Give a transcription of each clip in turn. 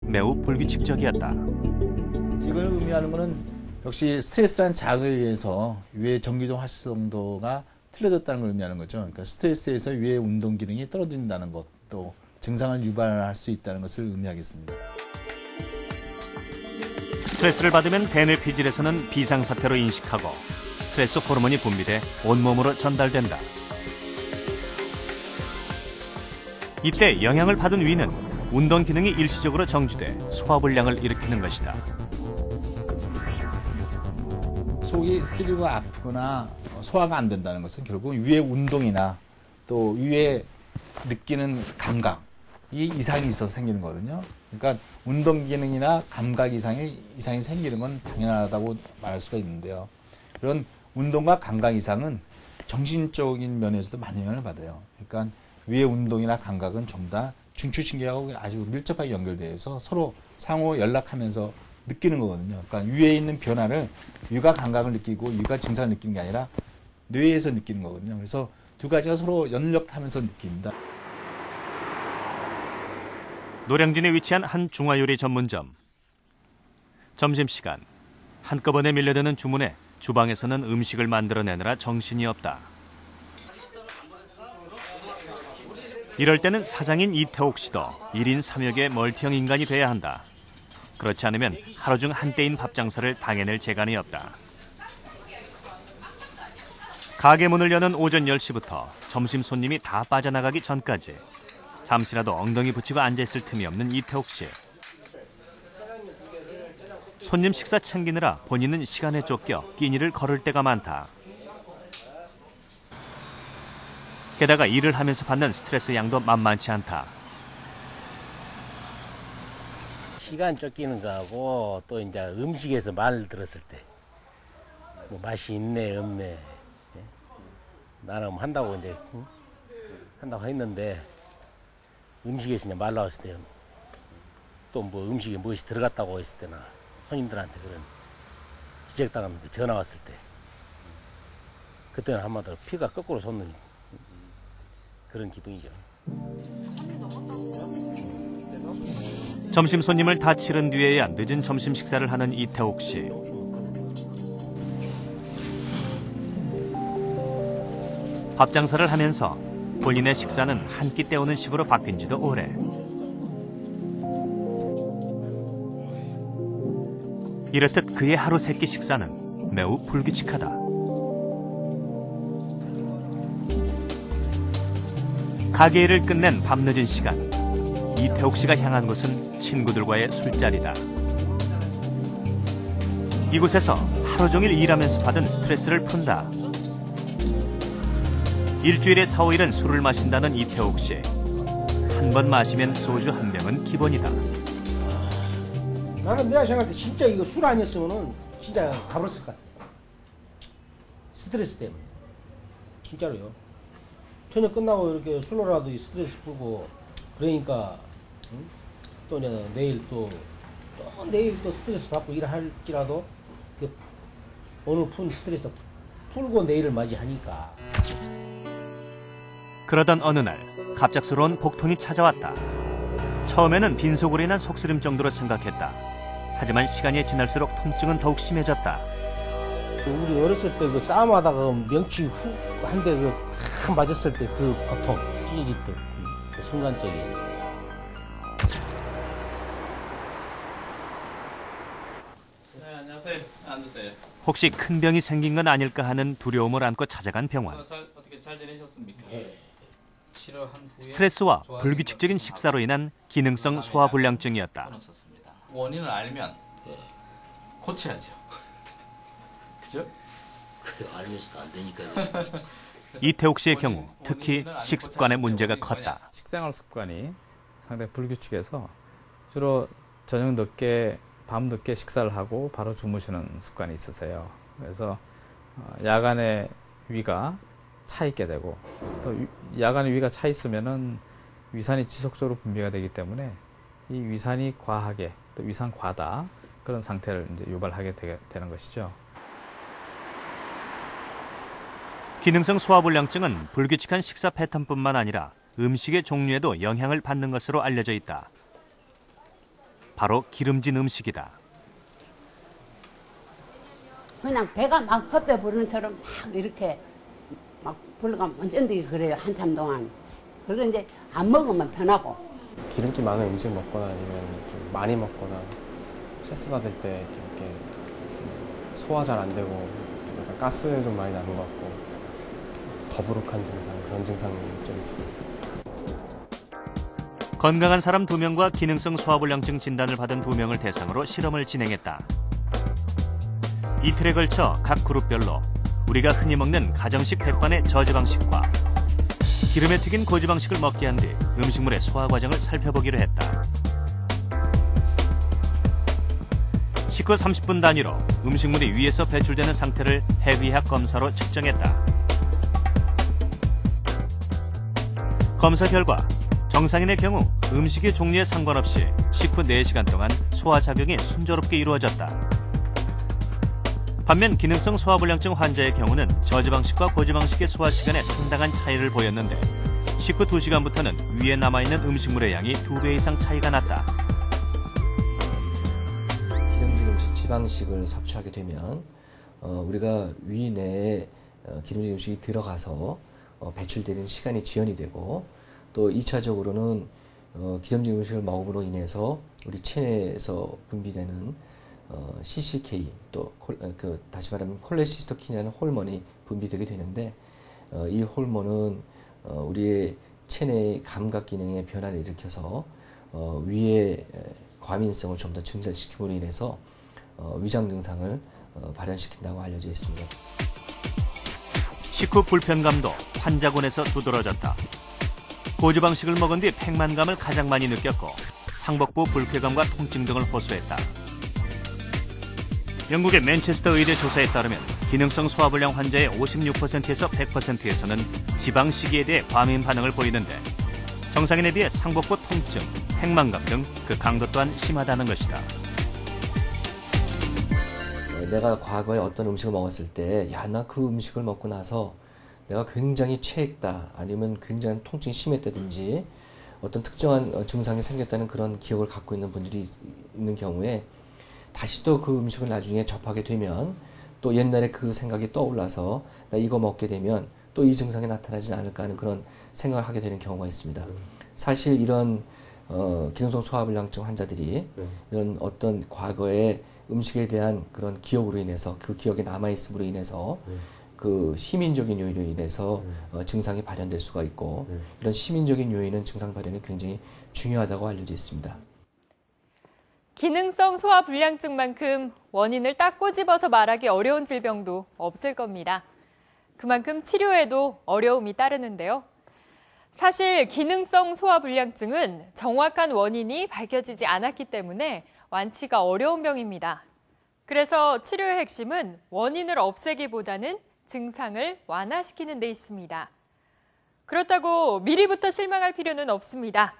매우 불규칙적이었다. 이걸 의미하는 것은 역시 스트레스한 자극에 의해서 위의 전기적 활성도가 틀려졌다는 걸 의미하는 거죠. 그러니까 스트레스에서 위의 운동 기능이 떨어진다는 것, 또 증상을 유발할 수 있다는 것을 의미하겠습니다. 스트레스를 받으면 대뇌 피질에서는 비상사태로 인식하고 스트레스 호르몬이 분비돼 온몸으로 전달된다. 이때 영향을 받은 위는 운동 기능이 일시적으로 정지돼 소화불량을 일으키는 것이다. 속이 쓰리고 아프거나 소화가 안 된다는 것은 결국 위의 운동이나 또 위에 느끼는 감각, 이 이상이 있어서 생기는 거거든요. 그러니까 운동 기능이나 감각 이상이 생기는 건 당연하다고 말할 수가 있는데요. 그런 운동과 감각 이상은 정신적인 면에서도 많은 영향을 받아요. 그러니까 위의 운동이나 감각은 전부 다 중추신경하고 아주 밀접하게 연결되어서 서로 상호 연락하면서 느끼는 거거든요. 그러니까 위에 있는 변화를 위가 감각을 느끼고 위가 증상을 느끼는 게 아니라 뇌에서 느끼는 거거든요. 그래서 두 가지가 서로 연력하면서 느낍니다. 노량진에 위치한 한 중화요리 전문점. 점심시간, 한꺼번에 밀려드는 주문에 주방에서는 음식을 만들어내느라 정신이 없다. 이럴 때는 사장인 이태옥 씨도 1인 3역의 멀티형 인간이 돼야 한다. 그렇지 않으면 하루 중 한때인 밥 장사를 당해낼 재간이 없다. 가게 문을 여는 오전 10시부터 점심 손님이 다 빠져나가기 전까지 잠시라도 엉덩이 붙이고 앉아있을 틈이 없는 이태옥 씨. 손님 식사 챙기느라 본인은 시간에 쫓겨 끼니를 걸을 때가 많다. 게다가 일을 하면서 받는 스트레스 양도 만만치 않다. 시간 쫓기는 거하고 또 이제 음식에서 말 들었을 때 뭐 맛이 있네 없네, 예? 나는 한다고 이제 한다고 했는데 음식에서 이제 말 나왔을 때 또 뭐 음식에 무엇이 들어갔다고 했을 때나 손님들한테 그런 지적당하는 전화 왔을 때 그때는 한마디로 피가 거꾸로 솟는 그런 기분이죠. 점심 손님을 다 치른 뒤에야 늦은 점심 식사를 하는 이태옥 씨. 밥 장사를 하면서 본인의 식사는 한 끼 때우는 식으로 바뀐 지도 오래. 이렇듯 그의 하루 세 끼 식사는 매우 불규칙하다. 가게 일을 끝낸 밤늦은 시간, 이태옥 씨가 향한 곳은 친구들과의 술자리다. 이곳에서 하루 종일 일하면서 받은 스트레스를 푼다. 일주일에 4, 5일은 술을 마신다는 이태옥 씨. 한 번 마시면 소주 한 병은 기본이다. 나는 내가 생각할 때 진짜 이거 술 아니었으면은 진짜 가버렸을 것 같아. 스트레스 때문에. 진짜로요. 저녁 끝나고 이렇게 술로라도 스트레스 풀고 그러니까 응? 또 이제 내일 또 스트레스 받고 일할지라도 그 오늘 푼 스트레스 풀고 내일을 맞이하니까. 그러던 어느 날 갑작스러운 복통이 찾아왔다. 처음에는 빈속으로 인한 속쓰림 정도로 생각했다. 하지만 시간이 지날수록 통증은 더욱 심해졌다. 우리 어렸을 때 그 싸움하다가 명치 훅 한 대 탁 맞았을 때 그 고통, 찢어졌던 그 순간적인. 네, 안녕하세요. 앉으세요. 혹시 큰 병이 생긴 건 아닐까 하는 두려움을 안고 찾아간 병원. 어떻게 잘 지내셨습니까? 치료한 후에 스트레스와 불규칙적인 식사로 인한 기능성 소화불량증이었다. 끊었었습니다. 원인을 알면 고쳐야죠. 그죠? 그래, 알면서도 안 되니까. 이태옥 씨의 경우 특히 식습관의 문제가 컸다. 식생활 습관이 상당히 불규칙해서 주로 저녁 늦게, 밤 늦게 식사를 하고 바로 주무시는 습관이 있으세요. 그래서 야간에 위가 차 있게 되고 또 야간에 위가 차 있으면은 위산이 지속적으로 분비가 되기 때문에 이 위산이 과하게 또 위산 과다 그런 상태를 이제 유발하게 되는 것이죠. 기능성 소화불량증은 불규칙한 식사 패턴뿐만 아니라 음식의 종류에도 영향을 받는 것으로 알려져 있다. 바로 기름진 음식이다. 그냥 배가 막 헛배 부르는처럼 막 이렇게 막 불러가면 언젠지 그래요, 한참 동안. 그리고 이제 안 먹으면 편하고. 기름기 많은 음식 먹거나 아니면 좀 많이 먹거나 스트레스 받을 때 좀 이렇게 소화 잘 안 되고 좀 약간 가스 좀 많이 나는 것 같고 더부룩한 증상, 그런 증상이 좀 있습니다. 건강한 사람 2명과 기능성 소화불량증 진단을 받은 2명을 대상으로 실험을 진행했다. 이틀에 걸쳐 각 그룹별로 우리가 흔히 먹는 가정식 백반의 저지방식과 기름에 튀긴 고지방식을 먹게 한 뒤 음식물의 소화 과정을 살펴보기로 했다. 식후 30분 단위로 음식물이 위에서 배출되는 상태를 해외학 검사로 측정했다. 검사 결과 정상인의 경우 음식의 종류에 상관없이 식후 4시간 동안 소화작용이 순조롭게 이루어졌다. 반면 기능성 소화불량증 환자의 경우는 저지방식과 고지방식의 소화 시간에 상당한 차이를 보였는데 식후 2시간부터는 위에 남아있는 음식물의 양이 2배 이상 차이가 났다. 기름진 음식, 지방식을 섭취하게 되면 우리가 위 내에 기름진 음식이 들어가서 배출되는 시간이 지연이 되고 또 2차적으로는 기름진 음식을 먹음으로 인해서 우리 체내에서 분비되는 CCK 또 다시 말하면 콜레시스토킨이라는 호르몬이 분비되게 되는데 이 호르몬은 우리의 체내의 감각 기능에 변화를 일으켜서 위의 과민성을 좀 더 증가시킴으로 인해서 위장 증상을 발현시킨다고 알려져 있습니다. 식후 불편감도 환자군에서 두드러졌다. 고지방식을 먹은 뒤 팽만감을 가장 많이 느꼈고 상복부 불쾌감과 통증 등을 호소했다. 영국의 맨체스터 의대 조사에 따르면 기능성 소화불량 환자의 56%에서 100%에서는 지방식이에 대해 과민 반응을 보이는데 정상인에 비해 상복부 통증, 팽만감 등 그 강도 또한 심하다는 것이다. 내가 과거에 어떤 음식을 먹었을 때 야, 나 그 음식을 먹고 나서 내가 굉장히 체했다 아니면 굉장히 통증이 심했다든지 어떤 특정한 증상이 생겼다는 그런 기억을 갖고 있는 분들이 있는 경우에 다시 또 그 음식을 나중에 접하게 되면 또 옛날에 그 생각이 떠올라서 나 이거 먹게 되면 또 이 증상이 나타나지 않을까 하는 그런 생각을 하게 되는 경우가 있습니다. 사실 이런 기능성 소화불량증 환자들이 이런 어떤 과거의 음식에 대한 그런 기억으로 인해서 그 기억에 남아있음으로 인해서 그 시민적인 요인으로 인해서 증상이 발현될 수가 있고 이런 시민적인 요인은 증상 발현이 굉장히 중요하다고 알려져 있습니다. 기능성 소화불량증만큼 원인을 딱 꼬집어서 말하기 어려운 질병도 없을 겁니다. 그만큼 치료에도 어려움이 따르는데요. 사실 기능성 소화불량증은 정확한 원인이 밝혀지지 않았기 때문에 완치가 어려운 병입니다. 그래서 치료의 핵심은 원인을 없애기보다는 증상을 완화시키는 데 있습니다. 그렇다고 미리부터 실망할 필요는 없습니다.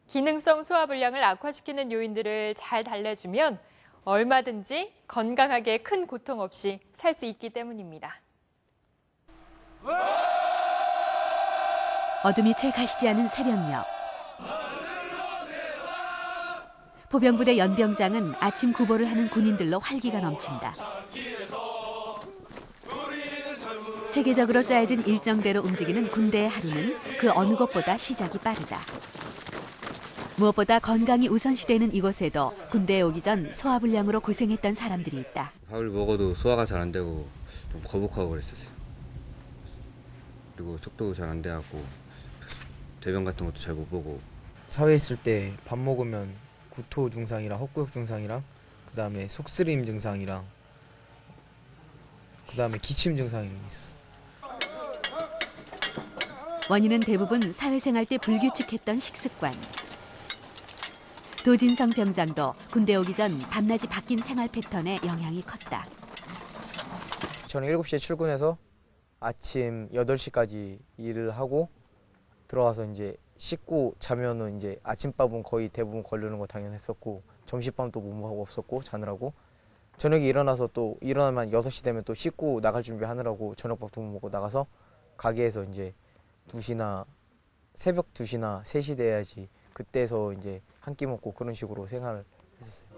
기능성 소화불량을 악화시키는 요인들을 잘 달래주면 얼마든지 건강하게 큰 고통 없이 살 수 있기 때문입니다. 어둠이 채 가시지 않은 새벽녘. 포병부대 연병장은 아침 구보를 하는 군인들로 활기가 넘친다. 체계적으로 짜여진 일정대로 움직이는 군대의 하루는 그 어느 것보다 시작이 빠르다. 무엇보다 건강이 우선시되는 이곳에도 군대에 오기 전 소화불량으로 고생했던 사람들이 있다. 밥을 먹어도 소화가 잘 안 되고 좀 거북하고 그랬었어요. 그리고 속도도 잘 안 돼갖고 대변 같은 것도 잘 못 보고. 사회에 있을 때 밥 먹으면 구토 증상이랑 헛구역 증상이랑 그 다음에 속쓰림 증상이랑 그 다음에 기침 증상이 있었어요. 원인은 대부분 사회생활 때 불규칙했던 식습관. 도진성 병장도 군대 오기 전 밤낮이 바뀐 생활 패턴에 영향이 컸다. 저는 7시에 출근해서 아침 8시까지 일을 하고 들어와서 이제 씻고 자면은 이제 아침밥은 거의 대부분 거르는 거 당연했었고 점심밥도 못 먹고 없었고 자느라고 저녁에 일어나서 또 일어나면 6시 되면 또 씻고 나갈 준비하느라고 저녁밥도 못 먹고 나가서 가게에서 이제 2시나 새벽 2시나 3시 돼야지 그때서 이제 한 끼 먹고 그런 식으로 생활을 했었어요.